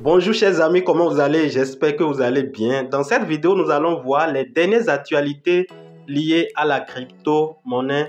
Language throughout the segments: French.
Bonjour chers amis, comment vous allez? J'espère que vous allez bien. Dans cette vidéo, nous allons voir les dernières actualités liées à la crypto-monnaie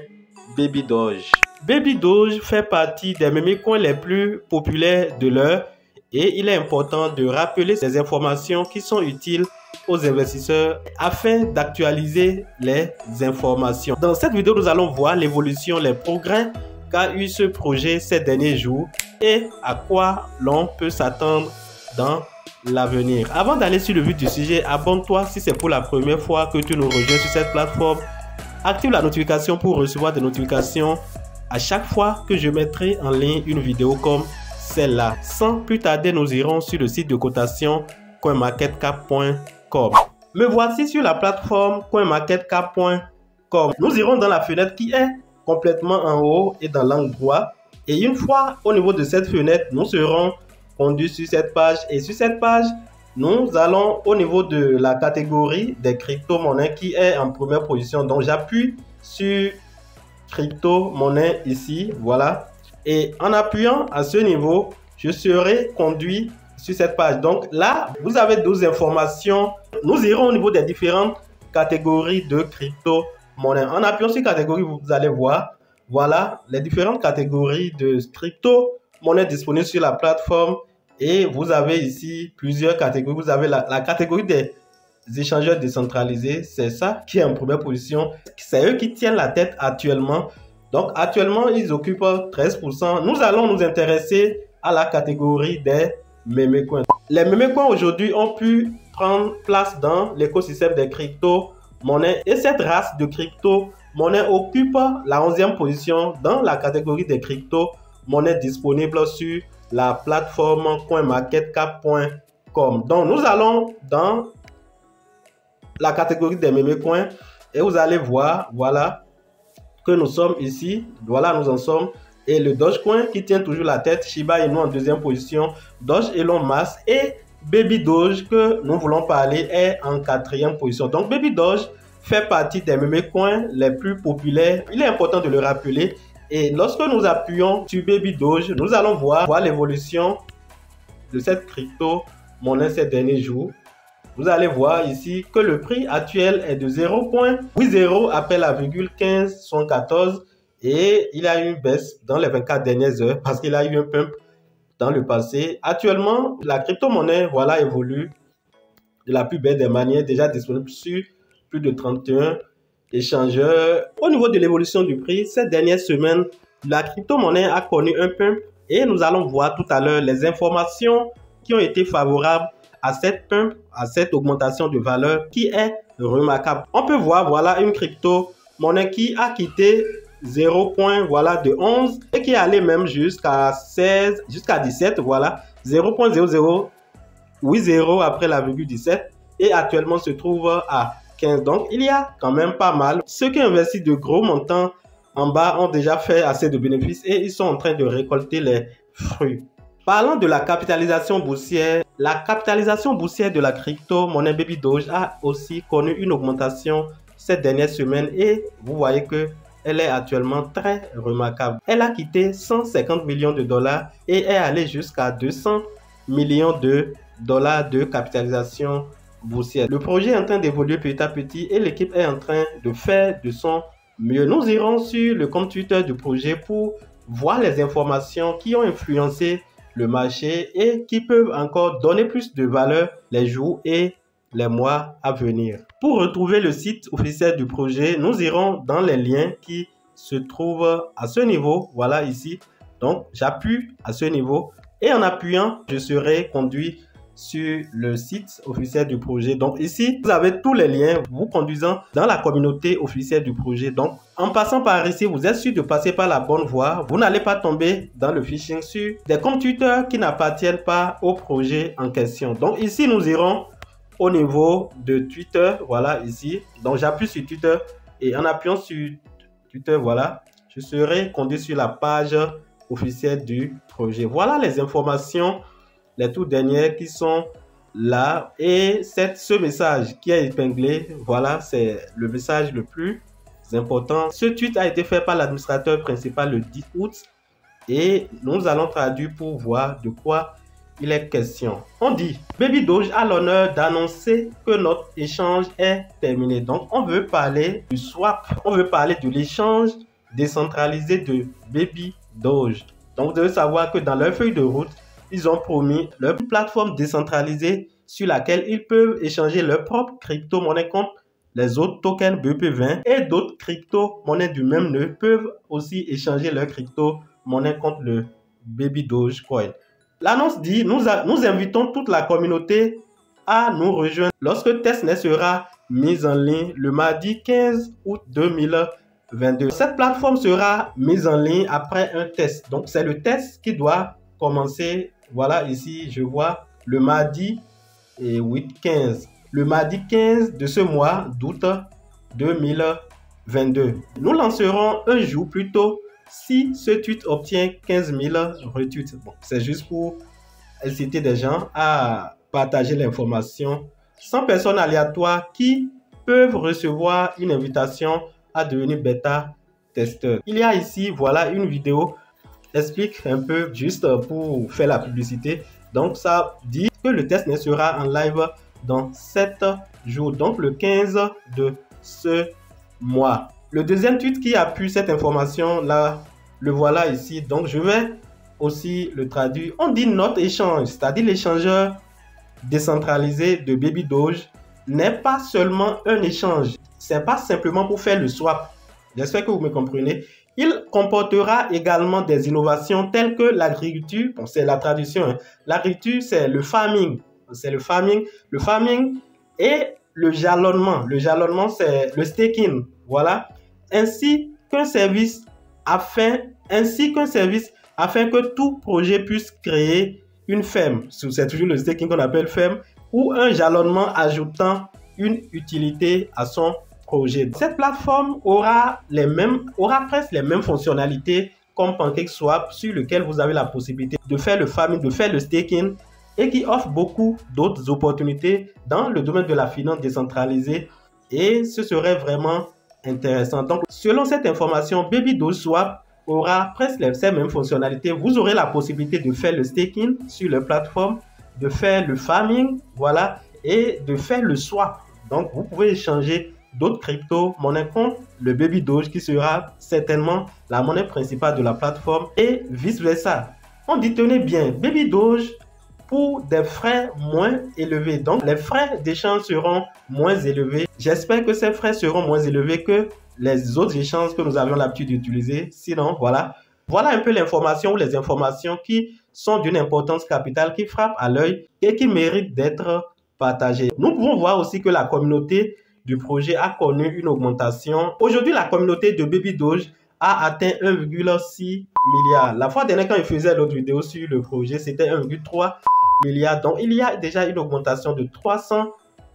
Baby Doge. Baby Doge fait partie des meme coins les plus populaires de l'heure et il est important de rappeler ces informations qui sont utiles aux investisseurs afin d'actualiser les informations. Dans cette vidéo, nous allons voir l'évolution, les progrès qu'a eu ce projet ces derniers jours et à quoi l'on peut s'attendre dans l'avenir. Avant d'aller sur le vif du sujet, abonne-toi si c'est pour la première fois que tu nous rejoins sur cette plateforme. Active la notification pour recevoir des notifications à chaque fois que je mettrai en ligne une vidéo comme celle-là. Sans plus tarder, nous irons sur le site de cotation coinmarketcap.com. Me voici sur la plateforme coinmarketcap.com. Nous irons dans la fenêtre qui est complètement en haut et dans l'angle droit. Et une fois au niveau de cette fenêtre, nous serons conduits sur cette page. Et sur cette page, nous allons au niveau de la catégorie des crypto-monnaies qui est en première position. Donc, j'appuie sur crypto-monnaie ici. Voilà. Et en appuyant à ce niveau, je serai conduit sur cette page. Donc là, vous avez 12 informations. Nous irons au niveau des différentes catégories de crypto-monnaies. En appuyant sur catégorie, vous allez voir, voilà, les différentes catégories de crypto-monnaies disponibles sur la plateforme. Et vous avez ici plusieurs catégories. Vous avez la catégorie des échangeurs décentralisés. C'est ça qui est en première position. C'est eux qui tiennent la tête actuellement. Donc actuellement, ils occupent 13%. Nous allons nous intéresser à la catégorie des meme coins. Les meme coins aujourd'hui ont pu prendre place dans l'écosystème des crypto-monnaies. Et cette race de crypto-monnaies occupe la 11e position dans la catégorie des crypto-monnaies disponibles sur la plateforme coinmarketcap.com. Donc nous allons dans la catégorie des meme coins et vous allez voir, voilà, que nous sommes ici. Voilà, nous en sommes. Et le Dogecoin qui tient toujours la tête, Shiba Inu en 2e position, Doge Elon Musk et Baby Doge que nous voulons parler est en 4e position. Donc Baby Doge fait partie des meme coins les plus populaires. Il est important de le rappeler. Et lorsque nous appuyons sur Baby Doge, nous allons voir l'évolution de cette crypto-monnaie ces derniers jours. Vous allez voir ici que le prix actuel est de 0.80 après la virgule 1514 et il a eu une baisse dans les 24 dernières heures parce qu'il a eu un pump dans le passé. Actuellement, la crypto-monnaie voilà, évolue de la plus belle des manières, déjà disponible sur plus de 31 échangeurs. Au niveau de l'évolution du prix, cette dernière semaine, la crypto-monnaie a connu un pump et nous allons voir tout à l'heure les informations qui ont été favorables à cette pump, à cette augmentation de valeur qui est remarquable. On peut voir voilà une crypto-monnaie qui a quitté 0. Voilà de 11 et qui est allé même jusqu'à 16, jusqu'à 17, voilà 0.0080 après la virgule 17 et actuellement se trouve à 15. Donc il y a quand même pas mal. Ceux qui investissent de gros montants en bas ont déjà fait assez de bénéfices et ils sont en train de récolter les fruits. Parlant de la capitalisation boursière de la crypto-monnaie Baby Doge a aussi connu une augmentation cette dernière semaine et vous voyez que elle est actuellement très remarquable. Elle a quitté 150 millions de dollars et est allée jusqu'à 200 millions de dollars de capitalisation boursière. Le projet est en train d'évoluer petit à petit et l'équipe est en train de faire de son mieux. Nous irons sur le compte Twitter du projet pour voir les informations qui ont influencé le marché et qui peuvent encore donner plus de valeur les jours et les mois à venir. Pour retrouver le site officiel du projet, nous irons dans les liens qui se trouvent à ce niveau, voilà ici. Donc j'appuie à ce niveau et en appuyant, je serai conduit sur le site officiel du projet. Donc ici, vous avez tous les liens vous conduisant dans la communauté officielle du projet. Donc en passant par ici, vous êtes sûr de passer par la bonne voie. Vous n'allez pas tomber dans le phishing sur des comptes Twitter qui n'appartiennent pas au projet en question. Donc ici, nous irons au niveau de Twitter. Voilà ici. Donc j'appuie sur Twitter et en appuyant sur Twitter, voilà, je serai conduit sur la page officielle du projet. Voilà les informations les toutes dernières qui sont là et ce message qui est épinglé, voilà, c'est le message le plus important. Ce tweet a été fait par l'administrateur principal le 10 août et nous allons traduire pour voir de quoi il est question. On dit, Baby Doge a l'honneur d'annoncer que notre échange est terminé. Donc, on veut parler du swap. On veut parler de l'échange décentralisé de Baby Doge. Donc, vous devez savoir que dans leur feuille de route, ils ont promis leur plateforme décentralisée sur laquelle ils peuvent échanger leur propre crypto-monnaie contre les autres tokens BEP20 et d'autres crypto-monnaies du même nœud peuvent aussi échanger leur crypto-monnaie contre le Baby Doge Coin. L'annonce dit, nous invitons toute la communauté à nous rejoindre lorsque testnet sera mise en ligne le mardi 15 août 2022. Cette plateforme sera mise en ligne après un test. Donc, c'est le test qui doit commencer. Voilà, ici, je vois le mardi 15. Le mardi 15 de ce mois d'août 2022. Nous lancerons un jour plus tôt si ce tweet obtient 15 000 retweets. Bon, c'est juste pour inciter des gens à partager l'information. 100 personnes aléatoires qui peuvent recevoir une invitation à devenir bêta testeur. Il y a ici, voilà, une vidéo explique un peu juste pour faire la publicité. Donc, ça dit que le testnet sera en live dans 7 jours, donc le 15 de ce mois. Le deuxième tweet qui appuie cette information là, le voilà ici. Donc, je vais aussi le traduire. On dit notre échange, c'est-à-dire l'échangeur décentralisé de Baby Doge n'est pas seulement un échange. C'est pas simplement pour faire le swap. J'espère que vous me comprenez. Il comportera également des innovations telles que l'agriculture. Bon, c'est la traduction. Hein. L'agriculture, c'est le farming. C'est le farming. Le farming et le jalonnement. Le jalonnement, c'est le staking. Voilà. Ainsi qu'un service afin que tout projet puisse créer une ferme. C'est toujours le staking qu'on appelle ferme ou un jalonnement ajoutant une utilité à son projet. Cette plateforme aura presque les mêmes fonctionnalités comme PancakeSwap sur lequel vous avez la possibilité de faire le farming, de faire le staking et qui offre beaucoup d'autres opportunités dans le domaine de la finance décentralisée et ce serait vraiment intéressant. Donc, selon cette information, Baby Doge Swap aura presque ces mêmes fonctionnalités. Vous aurez la possibilité de faire le staking sur la plateforme, de faire le farming, voilà, et de faire le swap. Donc, vous pouvez échanger d'autres crypto-monnaies contre le Baby Doge qui sera certainement la monnaie principale de la plateforme et vice-versa. On dit, tenez bien, Baby Doge pour des frais moins élevés. Donc, les frais d'échange seront moins élevés. J'espère que ces frais seront moins élevés que les autres échanges que nous avions l'habitude d'utiliser. Sinon, voilà. Voilà un peu l'information ou les informations qui sont d'une importance capitale, qui frappent à l'œil et qui méritent d'être partagées. Nous pouvons voir aussi que la communauté du projet a connu une augmentation. Aujourd'hui, la communauté de Baby Doge a atteint 1,6 milliard. La fois dernière, quand je faisais l'autre vidéo sur le projet, c'était 1,3 milliard. Donc, il y a déjà une augmentation de 300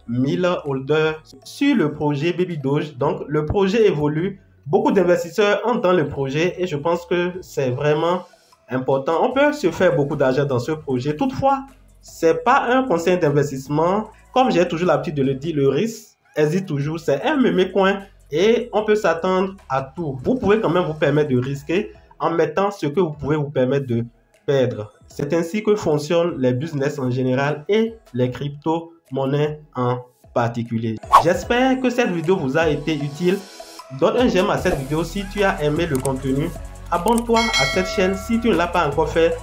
000 holders sur le projet Baby Doge. Donc, le projet évolue. Beaucoup d'investisseurs entrent dans le projet et je pense que c'est vraiment important. On peut se faire beaucoup d'argent dans ce projet. Toutefois, ce n'est pas un conseil d'investissement. Comme j'ai toujours l'habitude de le dire, le risque existe toujours. C'est un mémé coin et on peut s'attendre à tout. Vous pouvez quand même vous permettre de risquer en mettant ce que vous pouvez vous permettre de perdre. C'est ainsi que fonctionnent les business en général et les crypto-monnaies en particulier. J'espère que cette vidéo vous a été utile. Donne un j'aime à cette vidéo si tu as aimé le contenu. Abonne-toi à cette chaîne si tu ne l'as pas encore fait